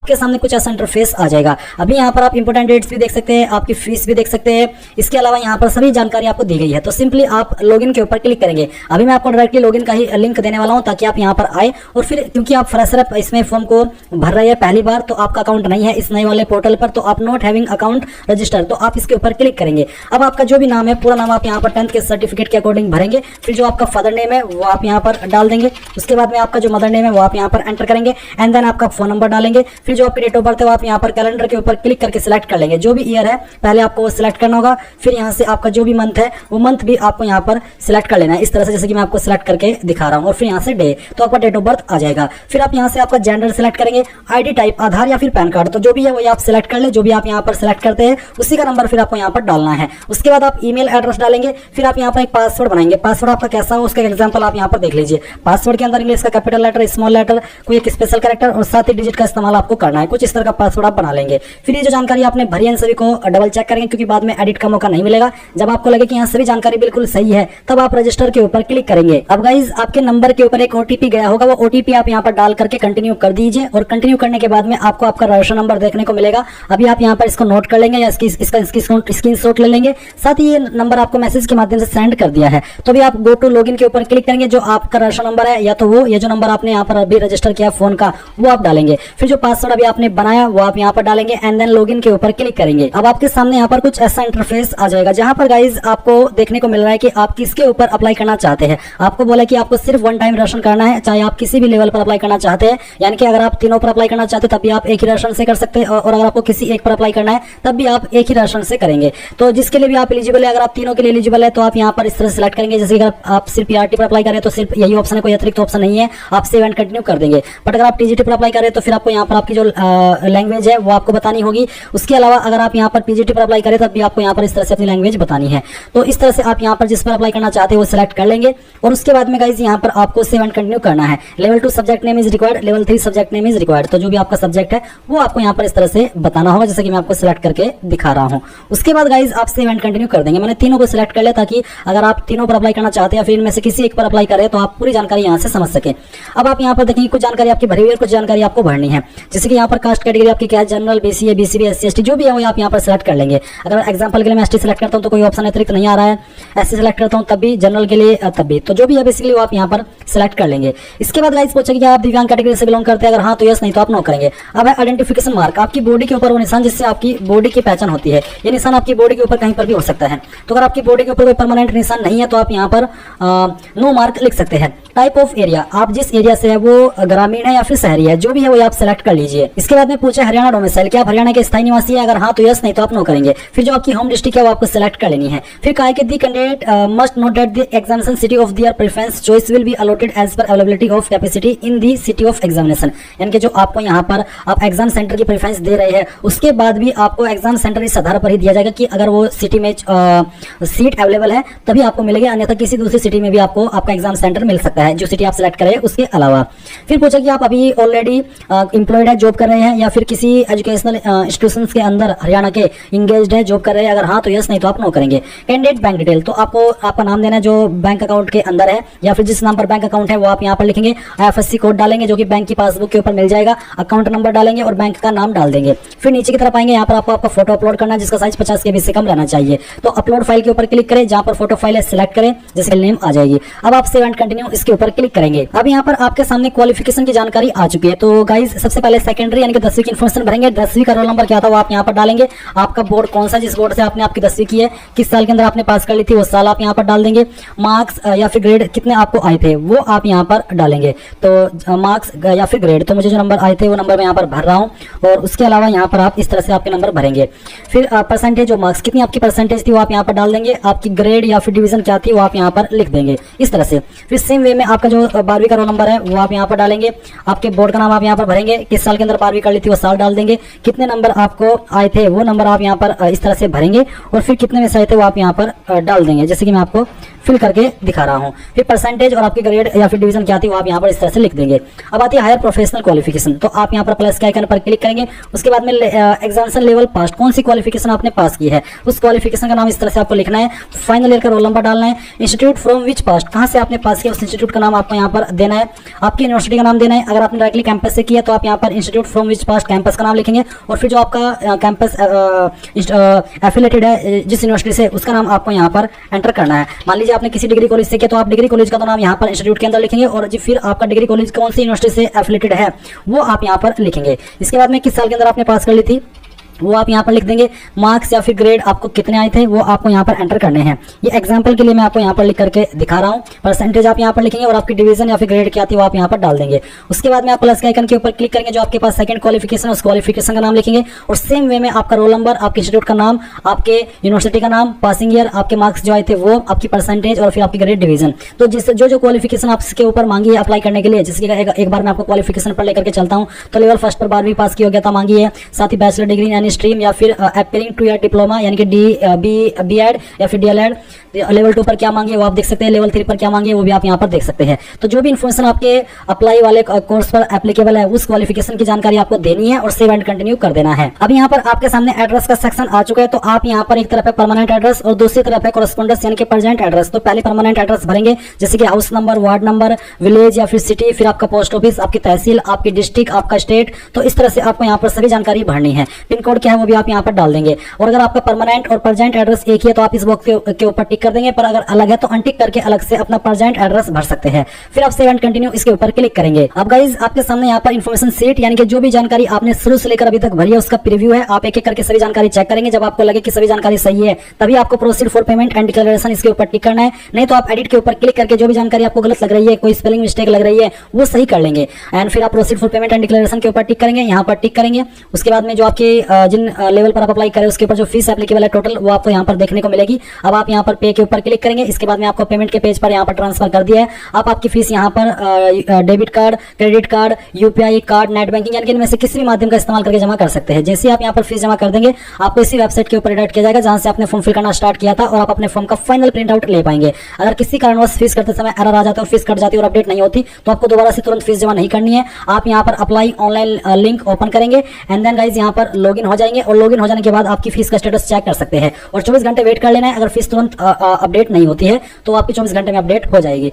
आपके सामने कुछ ऐसा इंटरफेस आ जाएगा। अभी यहाँ पर आप इंपोर्टेंट डेट्स भी देख सकते हैं, आपकी फीस भी देख सकते हैं, इसके अलावा यहाँ पर सभी जानकारी आपको दी गई है। तो सिंपली आप लॉगिन के ऊपर क्लिक करेंगे। अभी मैं आपको डायरेक्टली लॉगिन का ही लिंक देने वाला हूँ ताकि आप यहाँ पर आए, और फिर क्योंकि आप फ्रेशर इसमें फॉर्म को भर रहे हैं पहली बार, तो आपका अकाउंट नहीं है इस नए वाले पोर्टल पर, तो आप नॉट हैविंग अकाउंट रजिस्टर, तो आप इसके ऊपर क्लिक करेंगे। अब आपका जो भी नाम है पूरा नाम आप यहाँ पर 10th के सर्टिफिकेट के अकॉर्डिंग भरेंगे। फिर जो आपका फादर नेम है वो आप यहाँ पर डाल देंगे। उसके बाद में आपका जो मदर नेम है वो आप यहाँ पर एंटर करेंगे, एंड देन आपका फोन नंबर डालेंगे। फिर जो आपकी डेट ऑफ बर्थ है वो आप यहाँ पर कैलेंडर के ऊपर क्लिक करके सिलेक्ट कर लेंगे। जो भी ईयर है पहले आपको वो सिलेक्ट करना होगा। फिर यहाँ से आपका जो भी मंथ है वो मंथ भी आपको यहाँ पर सिलेक्ट कर लेना है, इस तरह से जैसे कि मैं आपको सिलेक्ट करके दिखा रहा हूँ। और फिर यहाँ से डे, तो आपका डेट ऑफ बर्थ आ जाएगा। फिर आप यहाँ से आपका जेंडर सिलेक्ट करेंगे, आईडी टाइप आधार या फिर पैन कार्ड, तो जो भी है वो आप सिलेक्ट कर ले। जो भी आप यहाँ पर सिलेक्ट करते हैं उसी का नंबर फिर आपको यहाँ पर डालना है। उसके बाद आप ईमेल एड्रेस डालेंगे। फिर आप यहाँ पर एक पासवर्ड बनाएंगे। पासवर्ड आपका कैसा हो उसका एग्जांपल आप यहाँ पर देख लीजिए। पासवर्ड के अंदर इंग्लिश का कैपिटल लेटर, स्मॉल लेटर, कोई एक स्पेशल कैरेक्टर और 7 डिजिट का इस्तेमाल आपको करना है। कुछ इस तरह का पासवर्ड आप बना लेंगे। फिर ये जो जानकारी आपने भरी है सभी को डबल चेक करेंगे, क्योंकि बाद में एडिट का मौका नहीं मिलेगा। जब आपको लगे कि यहाँ सभी जानकारी बिल्कुल सही है तब आप रजिस्टर के ऊपर क्लिक करेंगे। अब गाइज आपके नंबर के ऊपर एक ओटीपी गया होगा, वो ओटीपी आप यहाँ पर डाल करके कंटिन्यू कर दीजिए, और कंटिन्यू करने के बाद में आपको आपका रजिस्टर नंबर देखने को मिलेगा। अभी आप यहाँ पर इसको नोट कर लेंगे या इसका स्क्रीनशॉट ले लेंगे। साथ ही ये नंबर आपको मैसेज के माध्यम से सेंड कर दिया है। तो अभी आप गो टू लॉगिन के ऊपर क्लिक करेंगे। जो आपका रजिस्टर नंबर है या तो वो, ये जो नंबर आपने यहाँ पर अभी रजिस्टर किया फोन का वो आप डालेंगे। फिर जो पासवर्ड अभी आपने बनाया वो आप यहाँ पर डालेंगे, एंड देन लॉगिन के ऊपर क्लिक करेंगे। अब आपके सामने यहाँ पर कुछ ऐसा इंटरफेस आ जाएगा जहां पर गाइज आपको देखने को मिल रहा है कि आप किसके ऊपर अप्लाई करना चाहते हैं। आपको बोला कि आपको सिर्फ वन टाइम राशन करना है, चाहे आप किसी भी लेवल पर अप्लाई करना चाहते हैं। यानी कि अगर आप तीनों पर अप्लाई करना चाहते हैं तब भी आप एक ही राशन से कर सकते हैं, और अगर आपको किसी एक पर अप्लाई करना है तब भी आप एक ही राशन से करेंगे। तो जिसके लिए भी आप एलिजिबल है, अगर आप तीनों के लिए एलिजिबल है तो आप यहाँ पर इस तरह सेलेक्ट करेंगे। जैसे अगर आप सिर्फ पीआरटी पर अप्लाई करें तो सिर्फ यही ऑप्शन है, कोई अतिरिक्त ऑप्शन नहीं है, आप सेव एंड कंटिन्यू कर देंगे। बट अगर आप टीजीटी पर अप्लाई करें तो फिर आपको यहाँ पर आपकी जो लैंग्वेज है वो आपको बतानी होगी। उसके अलावा अगर आप यहाँ पर पीजीटी पर अप्लाई करें तब भी आपको यहाँ पर इस तरह से अपनी लैंग्वेज बतानी है। तो इस तरह से आप यहाँ पर जिस पर अप्लाई करना चाहते हैं वो सिलेक्ट कर लेंगे, और उसके बाद में गाइज यहाँ पर आपको सेव एंड कंटिन्यू करना है। Level 2 subject name is required, level 3 subject name is required. तो जो भी आपका सब्जेक्ट है वो आपको यहाँ पर इस तरह से बताना होगा, जैसे कि मैं आपको सिलेक्ट करके दिखा रहा हूँ। उसके बाद गाइज आप सेव एंड कंटिन्यू कर देंगे। मैंने तीनों को सिलेक्ट कर लिया ताकि अगर आप तीनों पर अप्लाई करना चाहते हैं फिर इनमें से किसी एक पर अप्लाई करें तो आप पूरी जानकारी यहाँ से समझ सके। अब आप यहाँ पर देखेंगे कुछ जानकारी आपकी भरी हुई है, कुछ जानकारी आपको भरनी है। जैसे कि यहाँ पर कास्ट कैटेगरी आपकी क्या है, general, BCA, BCB, SC, ST, जो भी है वो आप यहाँ पर सिलेक्ट कर लेंगे। अगर एग्जाम्पल के लिए मैं एसटी सिलेक्ट करता हूँ तो कोई ऑप्शन अतिरिक्त नहीं आ रहा है, एससी सिलेक्ट करता हूँ तब भी, जनरल के लिए तब भी, तो जो भी है बेसिकली वो आप यहाँ पर सिलेक्ट कर लेंगे। इसके बाद गाइस पूछेंगे कि आप दिव्यांग कैटेगरी से बिलोंग करते हैं, अगर हाँ तो यस, नहीं तो आप नो करेंगे। अब है आइडेंटिफिकेशन मार्क, आपकी बॉडी के ऊपर वो निशान जिससे आपकी बॉडी की पहचान होती है। ये निशान आपकी बॉडी के ऊपर कहीं पर भी हो सकता है। तो अगर आपकी बॉडी के ऊपर कोई परमानेंट निशान नहीं है तो आप यहाँ पर नो मार्क लिख सकते हैं। टाइप ऑफ एरिया, आप जिस एरिया से है वो ग्रामीण है या फिर शहरी है, जो भी है वो आप सिलेक्ट कर लीजिए। इसके बाद में पूछा हरियाणा डोमिसाइल, क्या आप हरियाणा के स्थायी निवासी है, अगर हाँ तो यस, नहीं तो आप नो करेंगे। फिर जो आपकी होम डिस्ट्रिक्ट है वो आपको सिलेक्ट कर लेनी है। फिर कहा कि the candidate must note that the examination city of their preference choice will be allotted as per availability of capacity in the city of examination. यानी कि जो आपको यहाँ पर आप एग्जाम सेंटर की प्रेफरेंस दे रहे हैं उसके बाद भी आपको एग्जाम सेंटर इस आधार पर ही दिया जाएगा कि अगर वो सिटी में सीट अवेलेबल है तभी आपको मिलेगी, अन्यथा किसी दूसरी सिटी में भी आपको आपका एग्जाम सेंटर मिल सकता है जो सिटी आप सिलेक्ट करें उसके अलावा। फिर पूछा कि आप अभी ऑलरेडी एम्प्लॉयड है, जॉब कर रहे हैं, या फिर किसी एजुकेशनल इंस्टीट्यूशंस के अंदर हरियाणा के इंगेज्ड है, जॉब कर रहे हैं, अगर हाँ तो यस, नहीं तो आप नो करेंगे। कैंडिडेट बैंक डिटेल, तो आपको आपका नाम देना है जो बैंक अकाउंट के अंदर है, या फिर जिस नाम पर बैंक अकाउंट है वो आप यहाँ पर लिखेंगे। IFSC कोड डालेंगे जो कि बैंक की पासबुक के ऊपर मिल जाएगा, अकाउंट नंबर डालेंगे और बैंक का नाम डाल देंगे। फिर नीचे की तरफ आएंगे, यहाँ पर आपको आपका फोटो अपलोड करना है जिसका साइज 50 KB से कम रहना चाहिए। तो अपलोड फाइल के ऊपर क्लिक करें, जहां पर फोटो फाइल है सिलेक्ट करें, जैसे नेम आ जाएगी। अब आप सेव एंड कंटिन्यू इसके ऊपर क्लिक करेंगे। अब यहाँ पर आपके सामने क्वालिफिकेशन की जानकारी आ चुकी है। तो गाइज सबसे पहले सेकेंडरी यानी कि 10वीं की इन्फॉर्मेशन भरेंगे। 10वीं का रोल नंबर क्या था वो आप यहाँ पर डालेंगे। आपका बोर्ड कौन सा, जिस बोर्ड से आपने आपकी 10वीं की है, किस साल के अंदर आपने पास कर ली थी वो साल आप यहाँ पर डाल देंगे। मार्क्स या फिर ग्रेड कितने आपको आए थे वो आप यहाँ पर डालेंगे। तो मार्क्स या फिर ग्रेड, तो मुझे जो नंबर आए थे वो नंबर मैं यहाँ पर भर रहा हूँ, और उसके अलावा यहाँ पर आप इस तरह से आपके नंबर भरेंगे। फिर परसेंटेज, जो मार्क्स कितनी आपकी परसेंटेज थी वो आप यहाँ पर डाल देंगे। आपकी ग्रेड या फिर डिवीजन क्या थी वो आप यहाँ पर लिख देंगे इस तरह से। फिर सेम वे में आपका जो 12वीं का रोल नंबर है वो आप यहाँ पर डालेंगे। आपके बोर्ड का नाम आप यहाँ पर भरेंगे, किस साल के अंदर 12वीं कर ली थी वो साल डाल देंगे। कितने नंबर आपको आए थे वो नंबर आप यहाँ पर इस तरह से भरेंगे, और फिर कितने में से आए थे वो आप यहाँ पर डाल देंगे, जैसे कि मैं आपको फिल करके दिखा रहा हूँ। फिर परसेंटेज और आपकी ग्रेड या फिर डिवीजन क्या आती है वो आप यहाँ पर इस तरह से लिख देंगे। अब आती है हायर प्रोफेशनल क्वालिफिकेशन, तो आप यहाँ पर प्लस के आइकन पर क्लिक करेंगे। उसके बाद में एग्जामिनेशन लेवल पास, कौन सी क्वालिफिकेशन आपने पास की है उस क्वालिफिकेशन का नाम इस तरह से आपको लिखना है। फाइनल ईयर का रोल नंबर डालना है। इंस्टीट्यूट फ्रॉम विच पास, कहाँ से आपने पास किया उस इंस्टीट्यूट का नाम आपको यहाँ पर देना है। आपकी यूनिवर्सिटी का नाम देना है। अगर आपने डायरेक्टली कैंपस से किया तो आप यहाँ पर institute from which pass campus का नाम लिखेंगे। और फिर जो आपका कैंपस एफिलेटेड है जिस यूनिवर्सिटी से, उसका नाम आपको यहाँ पर एंटर करना है। मान लीजिए आपने किसी डिग्री कॉलेज से किया तो आप डिग्री कॉलेज का तो नाम यहाँ पर इंस्टीट्यूट के अंदर लिखेंगे, और फिर आपका डिग्री कॉलेज कौन सी यूनिवर्सिटी से एफिलेटेड है वो आप यहाँ पर लिखेंगे। इसके बाद में किस साल के अंदर आपने पास कर ली थी वो आप यहाँ पर लिख देंगे। मार्क्स या फिर ग्रेड आपको कितने आए थे वो आपको यहाँ पर एंटर करने हैं। ये एग्जांपल के लिए मैं आपको यहाँ पर लिख करके दिखा रहा हूँ। परसेंटेज आप यहाँ पर लिखेंगे और आपकी डिवीजन या फिर ग्रेड क्या आती है वो आप यहाँ पर डाल देंगे। उसके बाद में आप प्लस के आइकन के ऊपर क्लिक करेंगे, जो आपके पास सेकंड क्वालिफिकेशन उस क्वालिफिकेशन का नाम लिखेंगे। और सेम वे में आपका रोल नंबर, आपके इंस्टीट्यूट का नाम, आपके यूनिवर्सिटी का नाम, पासिंग ईयर, आपके मार्क्स जो आए थे वो, आपकी परसेंटेज और फिर आपकी ग्रेड डिवीजन। तो जिस जो क्वालिफिकेशन आपके ऊपर मांगी है अप्लाई करने के लिए, जिसकी एक बार मैं आपको क्वालिफिकेशन पर लेकर के चलता हूँ। तो लेवल फर्स्ट पर 12वीं पास की योग्यता मांगी है, साथ ही बैचलर डिग्री यानी स्ट्रीम या फिर एपियरिंग टू ईयर डिप्लोमा यानी कि बी.एड या फिर DLED। लेवल 2 पर क्या मांगे वो आप देख सकते हैं, लेवल 3 पर क्या मांगे वो भी आप यहाँ पर देख सकते हैं। तो जो भी इन्फॉर्मेशन आपके अप्लाई वाले कोर्स पर एप्लीकेबल है उस क्वालिफिकेशन की जानकारी आपको देनी है और सेव एंड कंटिन्यू कर देना है। अब यहाँ पर आपके सामने एड्रेस का सेक्शन आ चुका है। तो आप यहाँ पर एक तरफ है परमानेंट एड्रेस और दूसरी तरफ है कॉरेस्पोंडेंस यानी कि प्रेजेंट एड्रेस। तो पहले परमानेंट एड्रेस भरेंगे, जैसे कि house number, ward number, village या फिर सिटी, फिर आपका पोस्ट ऑफिस, आपकी तहसील, आपकी डिस्ट्रिक्ट, आपका स्टेट। तो इस तरह से आपको यहाँ पर सभी जानकारी भरनी है। पिन कोड क्या है वो भी आप यहाँ पर डाल देंगे। और अगर आपका परमानेंट और प्रेजेंट एड्रेस एक ही है तो आप इस बॉक्स के ऊपर टिक कर देंगे, पर अगर अलग है तो अनटिक करके अलग से अपना प्रेजेंट एड्रेस भर सकते हैं। फिर आप सेव एंड कंटिन्यू इसके ऊपर क्लिक करेंगे। अब गाइस आपके सामने यहाँ पर इन्फॉर्मेशन सीट यानी कि जो भी जानकारी आपने शुरू से लेकर अभी तक भरी है उसका प्रीव्यू है। आप एक एक करके सभी जानकारी चेक करेंगे। जब आपको लगे कि सभी जानकारी सही है तभी आपको proceed for payment and declaration इसके ऊपर टिक करना है। नहीं तो आप एडिट के ऊपर क्लिक करके जो भी जानकारी आपको गलत लग रही है, कोई स्पेलिंग मिस्टेक लग रही है वो सही कर लेंगे। एंड फिर आप proceed for payment and declaration के ऊपर टिक करेंगे, यहाँ पर टिक करेंगे। उसके बाद में जो आपके जिन लेवल पर आप अप्लाई करें उसके ऊपर जो फीस एप्लीकेबल है टोटल वो आपको यहाँ पर देखने को मिलेगी। अब आप यहाँ पर पे के ऊपर क्लिक करेंगे। इसके बाद में आपको पेमेंट के पेज पर यहाँ पर ट्रांसफर कर दिया है। आप आपकी फीस यहाँ पर debit card, credit card, UPI card, net banking यानी कि इनमें से किसी भी माध्यम का इस्तेमाल करके जमा कर सकते हैं। जैसे आप यहाँ पर फीस जमा कर देंगे आपको इसी वेबसाइट के ऊपर डायरेक्ट किया जाएगा जहां से आपने फॉर्म फिल करना स्टार्ट किया था और आप अपने फॉर्म का फाइनल प्रिंट आउट ले पाएंगे। अगर किसी कारणवश फीस करते समय एरर आ जाता है और फीस कट जाती है और अपडेट नहीं होती तो आपको दोबारा से तुरंत फीस जमा नहीं करनी है। आप यहाँ पर अप्लाई ऑनलाइन लिंक ओपन करेंगे एंड देन गाइज यहाँ पर लॉगिन हो जाएंगे और लॉगिन हो जाने के बाद आपकी फीस का स्टेटस चेक कर सकते हैं और 24 घंटे वेट कर लेना है। अगर फीस तुरंत अपडेट नहीं होती है तो आपकी 24 घंटे में अपडेट हो जाएगी।